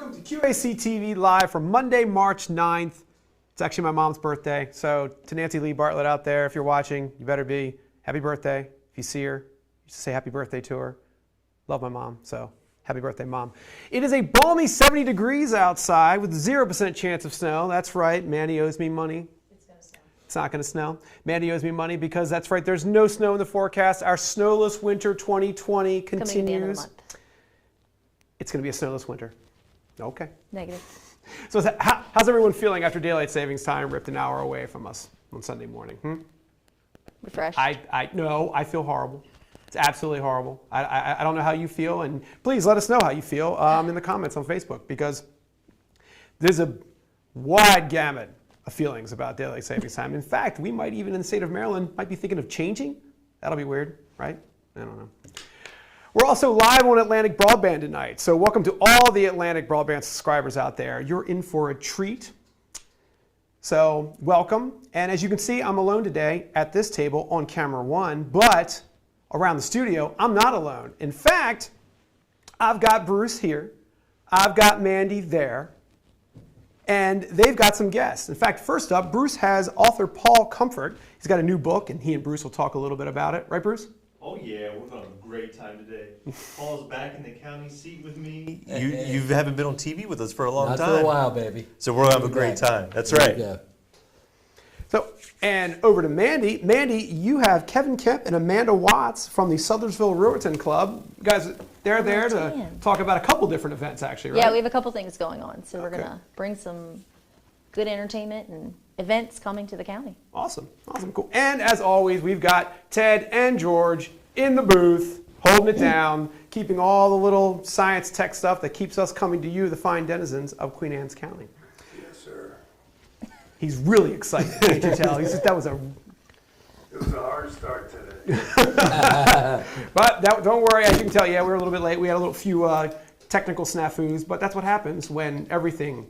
Welcome to QACTV Live for Monday, March 9th. It's actually my mom's birthday. So to Nancy Lee Bartlett out there, if you're watching, you better be happy birthday. If you see her, you should say happy birthday to her. Love my mom, so happy birthday, Mom. It is a balmy 70 degrees outside with 0% chance of snow. That's right, Mandy owes me money. It's going to snow. It's not going to snow. Mandy owes me money because that's right, there's no snow in the forecast. Our snowless winter 2020 continues. Coming to the end of the month. It's going to be a snowless winter. Okay. Negative. So how's everyone feeling after daylight savings time ripped an hour away from us on Sunday morning? Refreshed. No, I feel horrible. It's absolutely horrible. I don't know how you feel, and please let us know how you feel in the comments on Facebook, because there's a wide gamut of feelings about daylight savings time. In fact, we might even in the state of Maryland might be thinking of changing. That'll be weird, right? I don't know. We're also live on Atlantic Broadband tonight, so welcome to all the Atlantic Broadband subscribers out there. You're in for a treat. So welcome, and as you can see, I'm alone today at this table on camera one, but around the studio, I'm not alone. In fact, I've got Bruce here, I've got Mandy there, and they've got some guests. In fact, first up, Bruce has author Paul Comfort. He's got a new book, and he and Bruce will talk a little bit about it. Right, Bruce? Oh yeah, we're going to have a great time today. Paul's back in the county seat with me. You haven't been on TV with us for a long time. Not for a while, baby. So we're going to have a great time. That's right. Yeah. So, and over to Mandy. Mandy, you have Kevin Kemp and Amanda Watts from the Sothersville Riverton Club. You guys, they're there to talk about a couple different events, actually, right? Yeah, we have a couple things going on. So we're going to bring some good entertainment and events coming to the county. Awesome, awesome, cool. And as always, we've got Ted and George in the booth, holding it down, keeping all the little science tech stuff that keeps us coming to you, the fine denizens of Queen Anne's County. Yes, sir. He's really excited, can't you tell? He said that was a... It was a hard start today. But don't worry, as you can tell, yeah, we were a little bit late. We had a few technical snafus, but that's what happens when everything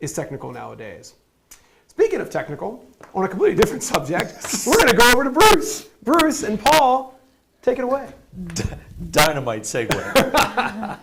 is technical nowadays. Speaking of technical, on a completely different subject, we're going to go over to Bruce. Bruce and Paul, take it away. Dynamite segue.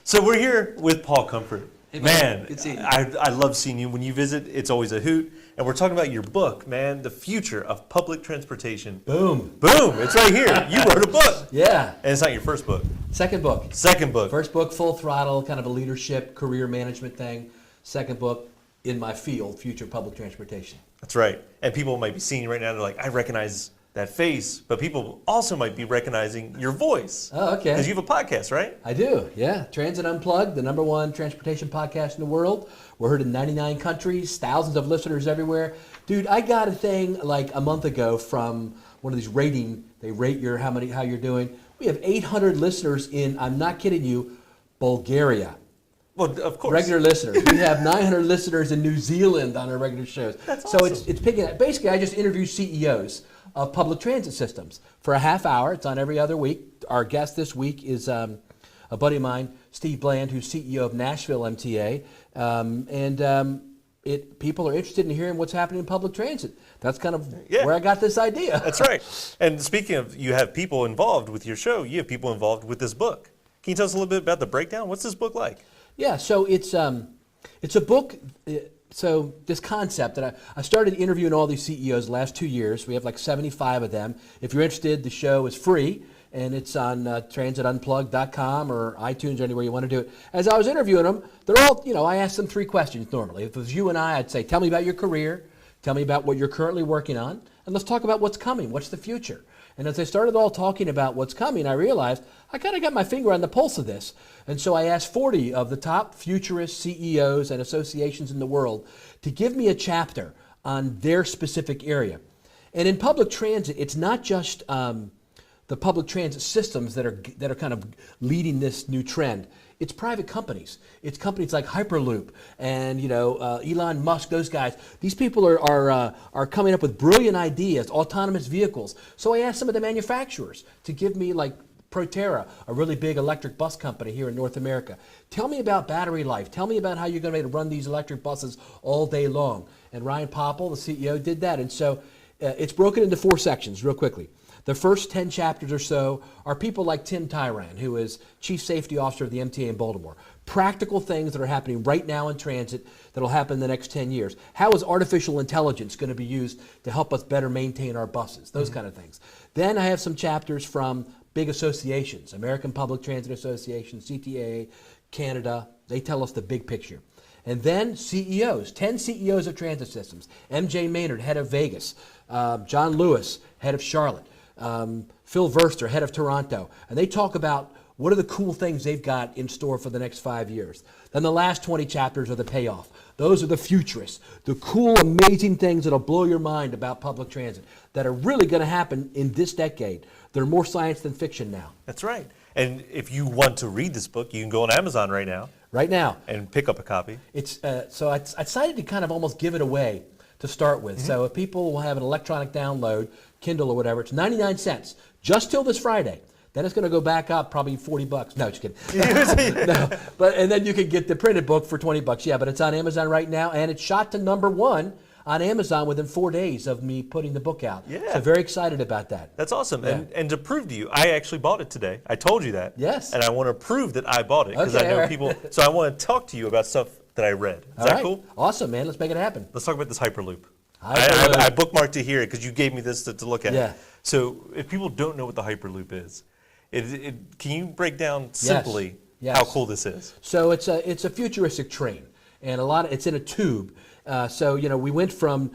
So we're here with Paul Comfort. Hey, man, good seeing you. I love seeing you. When you visit, it's always a hoot. And we're talking about your book, man, The Future of Public Transportation. Boom. Boom, it's right here. You wrote a book. Yeah. And it's not your first book. Second book. Second book. First book, full throttle, kind of a leadership, career management thing. Second book, in my field, future public transportation. That's right. And people might be seeing you right now, they're like, I recognize that face, but people also might be recognizing your voice. Oh, okay. Because you have a podcast, right? I do, yeah. Transit Unplugged, the #1 transportation podcast in the world. We're heard in 99 countries, thousands of listeners everywhere. Dude, I got a thing like a month ago from one of these they rate how you're doing. We have 800 listeners in, I'm not kidding you, Bulgaria. Well, of course. Regular listeners. We have 900 listeners in New Zealand on our regular shows. That's so awesome. it's picking up. Basically, I just interview CEOs of public transit systems for a half hour. It's on every other week. Our guest this week is a buddy of mine, Steve Bland, who's CEO of Nashville MTA. People are interested in hearing what's happening in public transit. That's kind of where I got this idea. That's right. And speaking of, you have people involved with your show. You have people involved with this book. Can you tell us a little bit about the breakdown? What's this book like? Yeah, so it's a book. So this concept that I started interviewing all these CEOs the last 2 years. We have like 75 of them. If you're interested, the show is free, and it's on transitunplugged.com or iTunes or anywhere you want to do it. As I was interviewing them, they're all, I asked them 3 questions normally. If it was you and I'd say, tell me about your career, tell me about what you're currently working on, and let's talk about what's coming, what's the future. And as I started all talking about what's coming, I realized I kind of got my finger on the pulse of this. And so I asked 40 of the top futurist CEOs and associations in the world to give me a chapter on their specific area. And in public transit, it's not just the public transit systems that are kind of leading this new trend. It's private companies. It's companies like Hyperloop and Elon Musk. Those guys. These people are coming up with brilliant ideas, autonomous vehicles. So I asked some of the manufacturers to give me like Proterra, a really big electric bus company here in North America. Tell me about battery life. Tell me about how you're going to be able to run these electric buses all day long. And Ryan Popple, the CEO, did that. And so it's broken into 4 sections real quickly. The first 10 chapters or so are people like Tim Tyran, who is Chief Safety Officer of the MTA in Baltimore. Practical things that are happening right now in transit that will happen in the next 10 years. How is artificial intelligence going to be used to help us better maintain our buses? Those kind of things. Then I have some chapters from big associations, American Public Transit Association, CTA, Canada. They tell us the big picture. And then CEOs, 10 CEOs of transit systems. MJ Maynard, head of Vegas. John Lewis, head of Charlotte. Phil Verster, head of Toronto. And they talk about what are the cool things they've got in store for the next 5 years. Then the last 20 chapters are the payoff. Those are the futurists, the cool, amazing things that'll blow your mind about public transit that are really going to happen in this decade. They're more science than fiction now. That's right. And if you want to read this book, you can go on Amazon right now. Right now. And pick up a copy. It's so I decided to kind of almost give it away to start with. So if people will have an electronic download, Kindle or whatever, it's 99 cents just till this Friday. Then it's going to go back up probably $40. No, just kidding. No, and then you can get the printed book for $20. Yeah, but it's on Amazon right now, and it's shot to #1 on Amazon within 4 days of me putting the book out. Yeah. So very excited about that. That's awesome. Yeah. And to prove to you, I actually bought it today. I told you that. Yes. And I want to prove that I bought it because Okay, I know all right. people. So I want to talk to you about stuff that I read. Is All that right. cool? Awesome, man. Let's make it happen. Let's talk about this Hyperloop. Hyperloop. I bookmarked it here because you gave me this to look at. Yeah. So if people don't know what the Hyperloop is, can you break down simply Yes. how cool this is? So it's a futuristic train, and it's in a tube. So we went from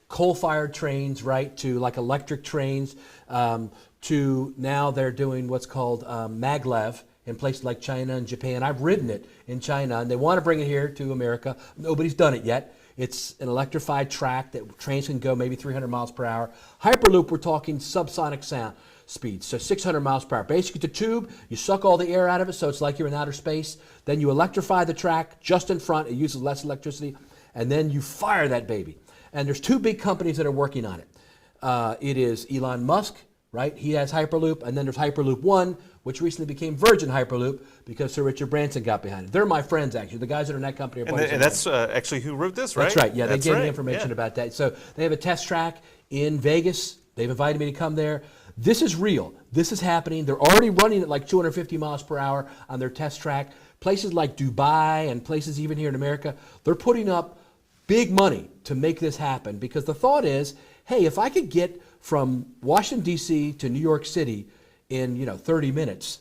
coal-fired trains, right, to like electric trains, to now they're doing what's called maglev in places like China and Japan. I've ridden it in China, and they want to bring it here to America. Nobody's done it yet. It's an electrified track that trains can go maybe 300 miles per hour. Hyperloop, we're talking subsonic sound speeds, so 600 miles per hour. Basically, the tube, you suck all the air out of it, so it's like you're in outer space. Then you electrify the track just in front. It uses less electricity. And then you fire that baby. And there's two big companies that are working on it. It is Elon Musk, right? He has Hyperloop. And then there's Hyperloop One, which recently became Virgin Hyperloop because Sir Richard Branson got behind it. They're my friends, actually. The guys that are in that company are buddies of And mine. that's actually who wrote this, right? That's right. Yeah, they That's gave me right. information Yeah. about that. So they have a test track in Vegas. They've invited me to come there. This is real. This is happening. They're already running at like 250 miles per hour on their test track. Places like Dubai and places even here in America, they're putting up big money to make this happen because the thought is, hey, if I could get from Washington, D.C. to New York City in 30 minutes,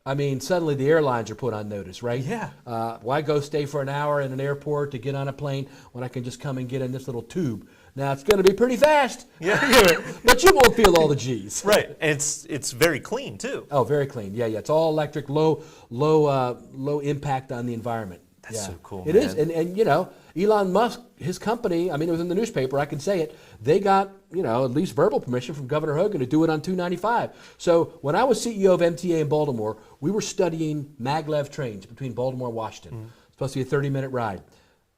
I mean, suddenly the airlines are put on notice, right? Yeah. Why go stay for an hour in an airport to get on a plane when I can just come and get in this little tube? Now, it's going to be pretty fast, but you won't feel all the G's. Right. And it's very clean, too. Oh, very clean. Yeah. It's all electric, low impact on the environment. That's so cool, It man. is. And Elon Musk, his company, I mean, it was in the newspaper, I can say it, they got, at least verbal permission from Governor Hogan to do it on 295. So when I was CEO of MTA in Baltimore, we were studying maglev trains between Baltimore and Washington. It's supposed to be a 30-minute ride.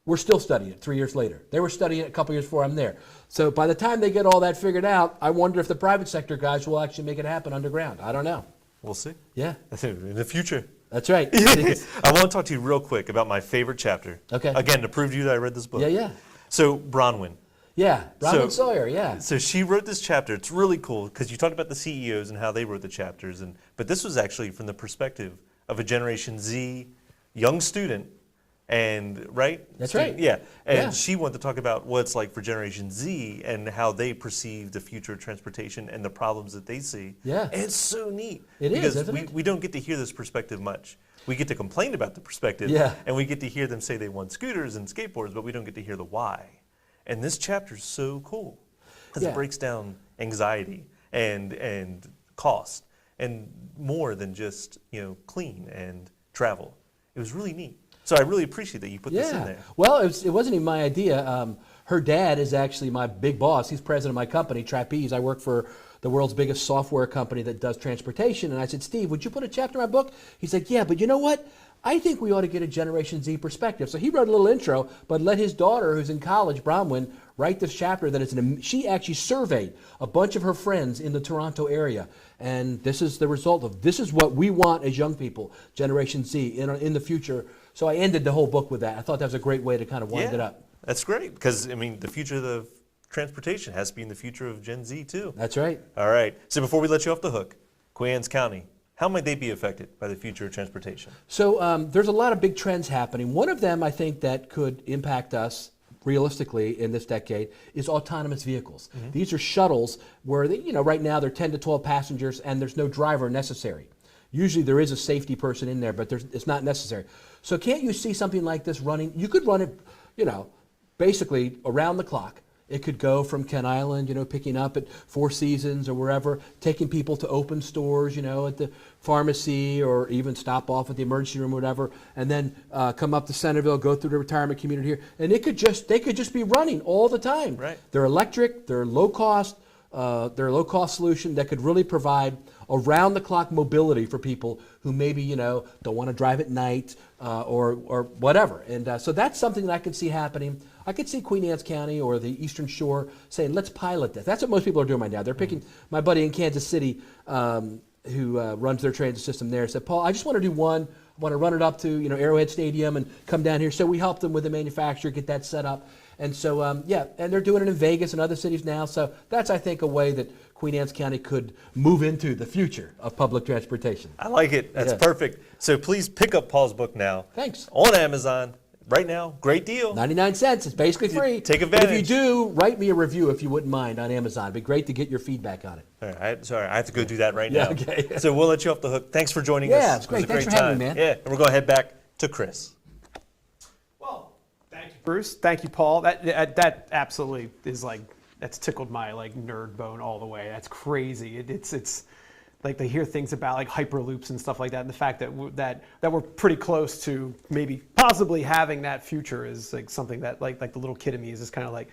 We're still studying it 3 years later. They were studying it a couple years before I'm there. So by the time they get all that figured out, I wonder if the private sector guys will actually make it happen underground. I don't know. We'll see. Yeah, In the future. that's right. I want to talk to you real quick about my favorite chapter. Okay. Again, to prove to you that I read this book. Yeah. So, Bronwyn. Yeah, Bronwyn So- Sawyer, yeah. So she wrote this chapter. It's really cool because you talked about the CEOs and how they wrote the chapters, but this was actually from the perspective of a Generation Z young student, and right? That's right. Yeah, and Yeah. she wanted to talk about what it's like for Generation Z and how they perceive the future of transportation and the problems that they see. Yeah. And it's so neat. It is, because isn't it? we don't get to hear this perspective much. We get to complain about the perspective, Yeah. and we get to hear them say they want scooters and skateboards, but we don't get to hear the why. And this chapter is so cool because Yeah. it breaks down anxiety and cost and more than just clean and travel. It was really neat. So I really appreciate that you put this in there. Well, it wasn't even my idea. Her dad is actually my big boss. He's president of my company, Trapeze. I work for the world's biggest software company that does transportation. And I said, Steve, would you put a chapter in my book? He's like, yeah, but you know what? I think we ought to get a Generation Z perspective. So he wrote a little intro, but let his daughter, who's in college, Bronwyn, write this chapter that she actually surveyed a bunch of her friends in the Toronto area. And this is the result of, this is what we want as young people, Generation Z, in the future. So I ended the whole book with that. I thought that was a great way to kind of wind it up. That's great because, the future of the transportation has to be in the future of Gen Z too. That's right. All right. So before we let you off the hook, Queen Anne's County, how might they be affected by the future of transportation? So there's a lot of big trends happening. One of them, I think, that could impact us realistically in this decade is autonomous vehicles. These are shuttles where right now they're 10 to 12 passengers and there's no driver necessary. Usually there is a safety person in there, but it's not necessary. So can't you see something like this running? You could run it, basically around the clock. It could go from Kent Island, picking up at Four Seasons or wherever, taking people to open stores, at the pharmacy, or even stop off at the emergency room or whatever, and then come up to Centerville, go through the retirement community here, and they could just be running all the time. Right. They're electric, they're low cost solution that could really provide around the clock mobility for people who maybe don't want to drive at night or whatever. And so that's something that I could see happening. I could see Queen Anne's County or the Eastern Shore saying, let's pilot this. That's what most people are doing right now. They're picking my buddy in Kansas City who runs their transit system there, said, Paul, I just want to do one. I want to run it up to Arrowhead Stadium and come down here. So we helped them with the manufacturer, get that set up. And so, and they're doing it in Vegas and other cities now. So that's, I think, a way that Queen Anne's County could move into the future of public transportation. I like it. That's perfect. So please pick up Paul's book now. Thanks. On Amazon right now. Great deal. 99 cents. It's basically free. Take But if you advantage. do, write me a review if you wouldn't mind on Amazon. It'd be great to get your feedback on it. All right, sorry, I have to go do that right Yeah, now. okay. So we'll let you off the hook. Thanks for joining us. Yeah, it's great. It was a Thanks great for having time. me, man. Yeah, and we're going to head back to Chris. Well, thank you, Bruce. Thank you, Paul. That absolutely is that's tickled my nerd bone all the way. That's crazy. It's like they hear things about hyperloops and stuff like that, and the fact that we're pretty close to maybe possibly having that future is something that like the little kid in me is just kind of yay.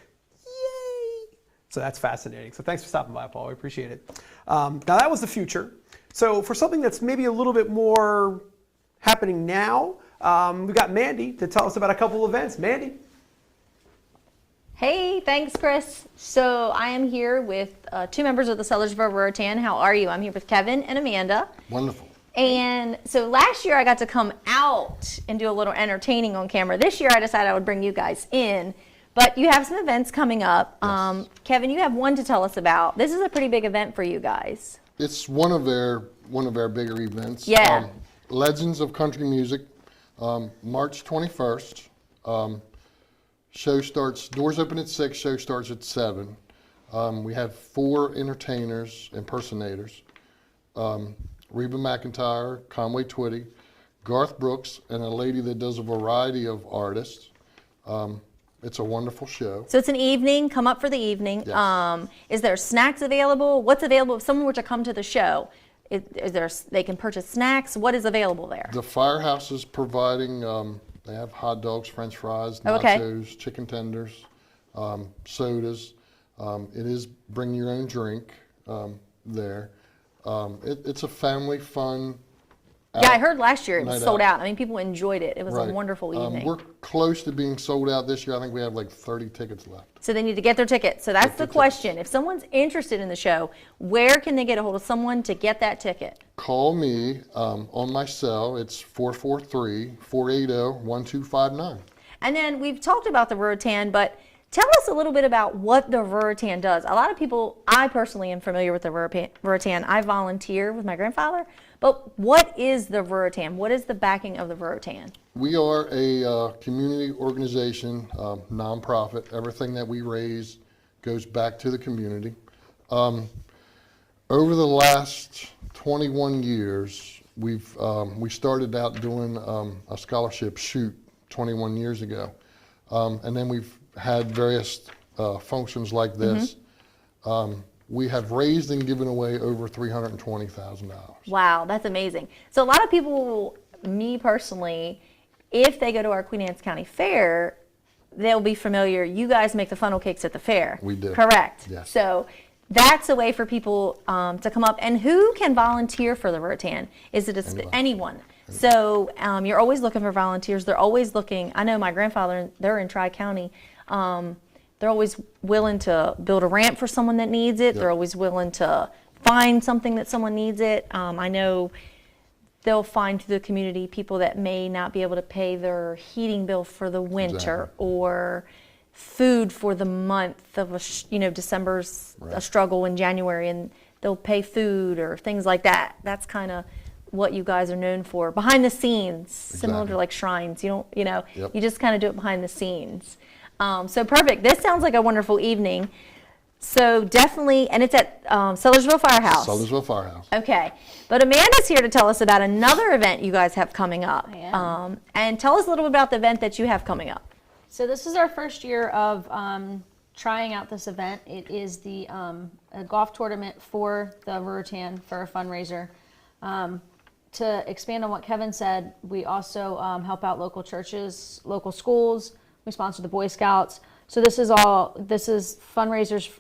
So that's fascinating. So thanks for stopping by, Paul. We appreciate it. Now that was the future. So for something that's maybe a little bit more happening now, we got Mandy to tell us about a couple events. Mandy. Hey, thanks, Chris. So I am here with two members of the Sellers of Raritan. How are you? I'm here with Kevin and Amanda. Wonderful. And so last year I got to come out and do a little entertaining on camera. This year I decided I would bring you guys in. But you have some events coming up. Yes. Kevin, you have one to tell us about. This is a pretty big event for you guys. It's one of our bigger events. Yeah. Legends of Country Music, March 21st. Show starts, doors open at 6, show starts at 7. We have 4 entertainers, impersonators. Reba McEntire, Conway Twitty, Garth Brooks, and a lady that does a variety of artists. It's a wonderful show. So it's an evening, come up for the evening. Yes. Is there snacks available? What's available if someone were to come to the show? They can purchase snacks? What is available there? The Firehouse is providing, they have hot dogs, french fries, Okay. nachos, chicken tenders, sodas. It is bring your own drink there. It's a family fun. Yeah, I heard last year it was Night sold out. out. I mean, people enjoyed it. It was a Right. wonderful evening. We're close to being sold out this year. I think we have 30 tickets left. So they need to get their tickets. So that's the their question. If someone's interested in the show, where can they get a hold of someone to get that ticket? Call me on my cell. It's 443-480-1259. And then we've talked about the Raritan, but tell us a little bit about what the Raritan does. A lot of people, I personally am familiar with the Raritan. I volunteer with my grandfather. But what is the Raritan? What is the backing of the Raritan? We are a community organization, nonprofit. Everything that we raise goes back to the community. Over the last 21 years, we started out doing a scholarship shoot 21 years ago. And then we've had various functions like this. We have raised and given away over $320,000. Wow, that's amazing. So a lot of people, me personally, if they go to our Queen Anne's County Fair, they'll be familiar. You guys make the funnel cakes at the fair. We do. Correct. Yes. So that's a way for people to come up. And who can volunteer for the Raritan? Is it anyone? So you're always looking for volunteers. They're always looking. I know my grandfather, they're in Tri-County. They're always willing to build a ramp for someone that needs it. Yep. They're always willing to find something that someone needs it. I know they'll find through the community people that may not be able to pay their heating bill for the winter, Exactly. or food for the month of December's a struggle in January, and they'll pay food or things like that. That's kind of what you guys are known for behind the scenes, similar Exactly. to like shrines. You don't, Yep. you just kind of do it behind the scenes. So perfect. This sounds like a wonderful evening. So definitely, and it's at Sellersville Firehouse. Sellersville Firehouse. Okay, but Amanda's here to tell us about another event you guys have coming up. I am. And tell us a little bit about the event that you have coming up. So this is our first year of trying out this event. It is the a golf tournament for the Ruritan for a fundraiser. To expand on what Kevin said, we also help out local churches, local schools. We sponsor the Boy Scouts. So this is fundraisers.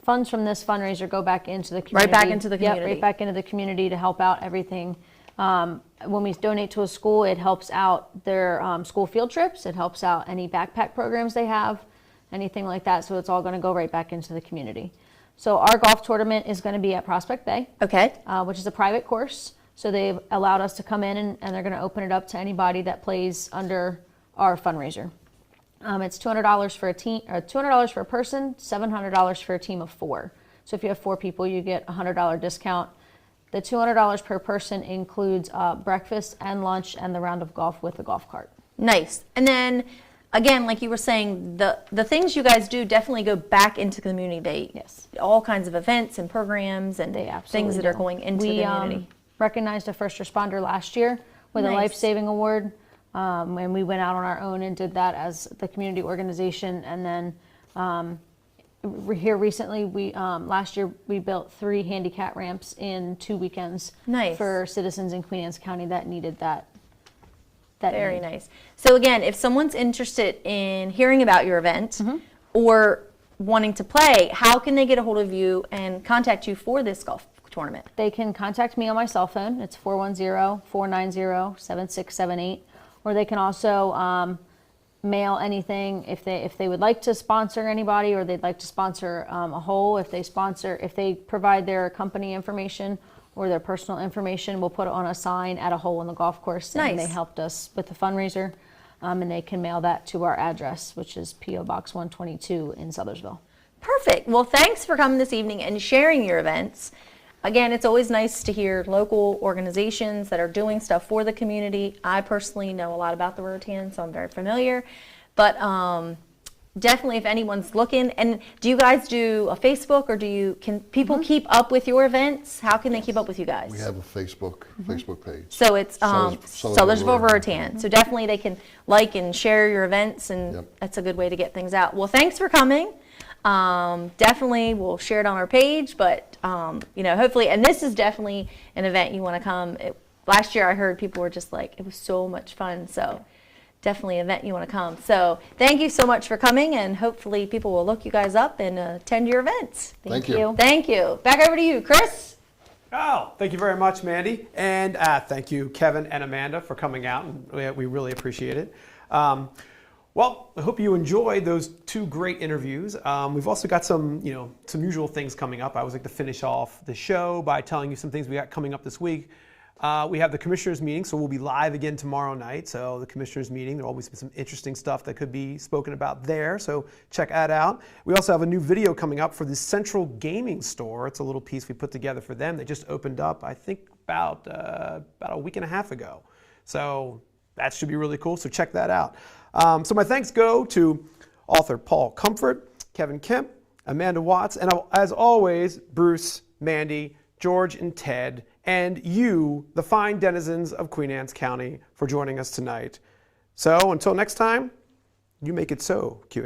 Funds from this fundraiser go back into the community. Right back into the Yep, community. right back into the community to help out everything. When we donate to a school, it helps out their school field trips. It helps out any backpack programs they have, anything like that. So it's all going to go right back into the community. So our golf tournament is going to be at Prospect Bay, Okay. which is a private course. So they've allowed us to come in and they're going to open it up to anybody that plays under our fundraiser. It's $200 for a team, or $200 for a person, $700 for a team of 4. So if you have 4 people, you get a $100 discount. The $200 per person includes breakfast and lunch and the round of golf with the golf cart. Nice. And then, again, like you were saying, the things you guys do definitely go back into the community. Yes. All kinds of events and programs and They absolutely things that are do. going into We the community. recognized a first responder last year with a Nice. life-saving award. And we went out on our own and did that as the community organization. And then here recently, last year we built 3 handicap ramps in 2 weekends. Nice. For citizens in Queen Anne's County that needed that. Very need. nice. So again, if someone's interested in hearing about your event Mm-hmm. or wanting to play, how can they get a hold of you and contact you for this golf tournament? They can contact me on my cell phone. It's 410-490-7678. Or they can also mail anything if they would like to sponsor anybody, or they'd like to sponsor a hole. If they provide their company information or their personal information, we'll put it on a sign at a hole in the golf course. And Nice. they helped us with the fundraiser, and they can mail that to our address, which is P.O. Box 122 in Sellersville. Perfect. Well, thanks for coming this evening and sharing your events. Again, it's always nice to hear local organizations that are doing stuff for the community. I personally know a lot about the Ruritan, so I'm very familiar. But definitely, if anyone's looking, and do you guys do a Facebook, or can people keep up with your events? How can they keep up with you guys? We have a Facebook page. So it's Sellersville Sellersville Ruritan. Ruritan. So definitely they can like and share your events, and Yep. that's a good way to get things out. Well, thanks for coming. Definitely we'll share it on our page, but hopefully, and this is definitely an event you want to come. Last year I heard people were just like, it was so much fun. So definitely an event you want to come. So thank you so much for coming, and hopefully people will look you guys up and attend your events. Thank you. Thank you. Back over to you, Chris. Oh, thank you very much, Mandy. And thank you, Kevin and Amanda, for coming out. And we really appreciate it. Well, I hope you enjoyed those 2 great interviews. We've also got some usual things coming up. I always like to finish off the show by telling you some things we got coming up this week. We have the commissioners meeting, so we'll be live again tomorrow night. So the commissioners meeting, there'll always be some interesting stuff that could be spoken about there. So check that out. We also have a new video coming up for the Central Gaming Store. It's a little piece we put together for them. They just opened up, I think, about a week and a half ago. So that should be really cool. So check that out. So my thanks go to author Paul Comfort, Kevin Kemp, Amanda Watts, and as always, Bruce, Mandy, George, and Ted, and you, the fine denizens of Queen Anne's County, for joining us tonight. So until next time, you make it so, QACTV.